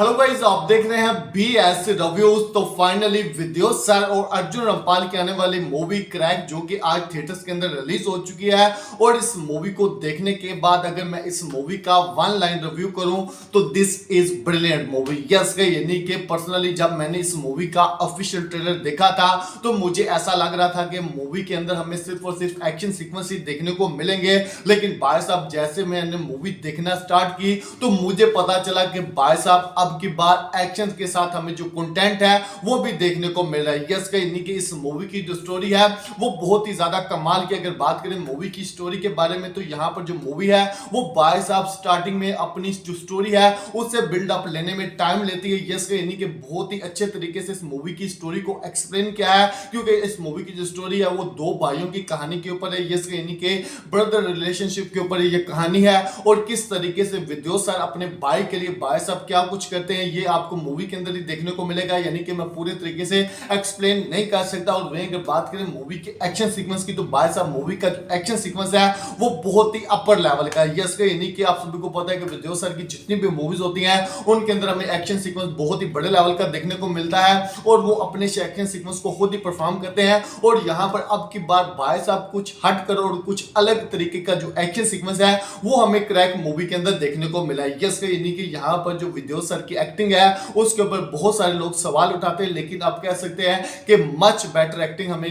Hello guys, आप देख रहे हैं BS रिव्यूज। तो फाइनली विद्युत सर और अर्जुन रामपाल की आने वाली मूवी क्रैक जो कि आज थिएटर्स के अंदर रिलीज हो चुकी है। और इस मूवी को देखने के बाद अगर मैं इस मूवी का वन लाइन रिव्यू करूं तो this is brilliant movie. Yes यानी कि पर्सनली जब मैंने इस मूवी का ऑफिशियल ट्रेलर देखा था तो मुझे ऐसा लग रहा था कि मूवी के अंदर हमें सिर्फ और सिर्फ एक्शन सीक्वेंस ही देखने को मिलेंगे। लेकिन भाई साहब जैसे मैंने मूवी देखना स्टार्ट की तो मुझे पता चला कि भाई साहब अब की बार एक्शन के साथ हमें जो कंटेंट है वो भी देखने को मिल रहा है। यस यानी कि इस मूवी की जो स्टोरी है वो बहुत ही ज्यादा कमाल की। अगर बात करें मूवी की स्टोरी के बारे में तो यहाँ पर जो मूवी है वो भाई साहब स्टार्टिंग में अपनी जो स्टोरी है उससे बिल्ड अप लेने में टाइम लेती है। यस यानी कि बहुत ही अच्छे तरीके से इस मूवी की स्टोरी को एक्सप्लेन किया है, क्योंकि इस मूवी की जो स्टोरी है वो दो भाइयों की कहानी के ऊपर है। यस यानी कि ब्रदर रिलेशनशिप के ऊपर ये कहानी है और किस तरीके से विद्युत सर अपने भाई के लिए भाई साहब क्या कुछ करते हैं ये आपको मूवी के अंदर ही देखने को मिलेगा। यानी कि मैं पूरे तरीके से एक्सप्लेन नहीं कर सकता। और वहीं अगर बात करें मूवी के एक्शन सीक्वेंस की तो भाई साहब मूवी का जो एक्शन सीक्वेंस है वो बहुत ही अपर लेवल का है। यस यानी कि आप सभी को पता है कि विद्युत सर की जितनी भी मूवीज होती हैं उनके अंदर हमें एक्शन सीक्वेंस बहुत ही बड़े लेवल का देखने को मिलता है और वो अपने एक्शन सीक्वेंस को खुद ही परफॉर्म करते हैं। और यहाँ पर अब की बार भाई साहब कुछ हट कर और कुछ अलग तरीके का जो एक्शन सीक्वेंस है वो हमें क्रैक मूवी के अंदर देखने को मिला है। यस यानी कि यहाँ पर जो विद्युत सर की एक्टिंग है उसके ऊपर बहुत सारे लोग सवाल उठाते हैं, लेकिन आप कह सकते हैं कि मच बेटर एक्टिंग हमें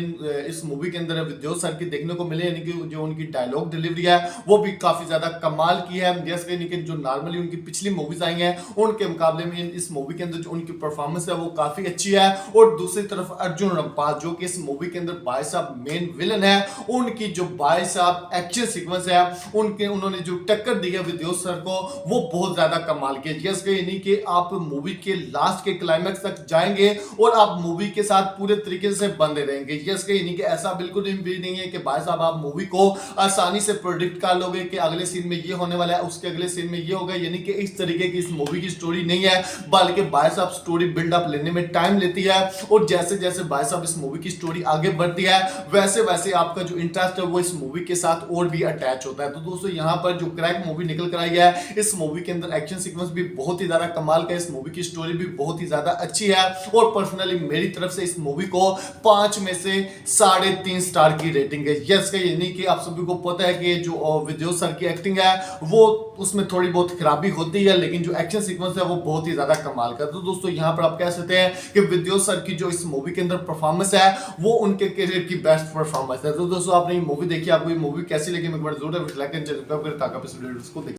इस मूवी के अंदर विद्युत सर की देखने को मिले। यानी कि जो उनकी डायलॉग डिलीवरी है वो भी काफी ज्यादा कमाल की है। यस यानी कि जो नॉर्मली उनकी पिछली मूवीज आई हैं उनके मुकाबले में इस मूवी के अंदर जो उनकी परफॉर्मेंस है वो काफी अच्छी है। और दूसरी तरफ अर्जुन रामपाल जो कि इस मूवी के अंदर भाई साहब मेन विलन है, उनकी जो भाई साहब एक्शन सीक्वेंस है उन्होंने जो टक्कर दी है विद्युत सर को वो बहुत ज्यादा कमाल की है। यस यानी कि आप मूवी के लास्ट के क्लाइमैक्स तक जाएंगे और आप मूवी के साथ पूरे तरीके से बंधे रहेंगे। यस यानी कि ऐसा बिल्कुल भी नहीं है कि भाई साहब आप मूवी को आसानी से प्रोडिक्ट कर लोगे कि अगले सीन में ये होने वाला है उसके अगले सीन में ये होगा। यानी कि इस तरीके की इस मूवी की स्टोरी नहीं है, बल्कि भाई साहब स्टोरी बिल्ड अप लेने में टाइम लेती है। और जैसे जैसे भाई साहब इस मूवी की स्टोरी आगे बढ़ती है वैसे वैसे आपका जो इंटरेस्ट है वो इस मूवी के साथ और भी अटैच होता है। तो दोस्तों यहाँ पर जो क्रैक मूवी निकल कर आई है इस मूवी के अंदर एक्शन सीक्वेंस भी बहुत ही ज्यादा कमाल का, इस मूवी की स्टोरी भी बहुत ही ज्यादा अच्छी है। और पर्सनली मेरी तरफ से इस मूवी को 5 में से 3.5 स्टार की रेटिंग है। यस यानी कि आप सभी को पता है कि जो विद्युत सर की एक्टिंग है वो उसमें थोड़ी बहुत खराबी होती है, लेकिन जो एक्शन सीक्वेंस है वो बहुत ही ज्यादा कमाल का। तो दोस्तों यहाँ पर आप कह सकते हैं कि विद्युत सर की जो इस मूवी के अंदर परफॉर्मेंस है वो उनके करियर की बेस्ट परफॉर्मेंस है। तो दोस्तों आपने ये मूवी देखी, आपको ये मूवी कैसी लगी, मैं एक बार जरूर लाइक एंड सब्सक्राइब करें ताकि आप इस वीडियो को देखें।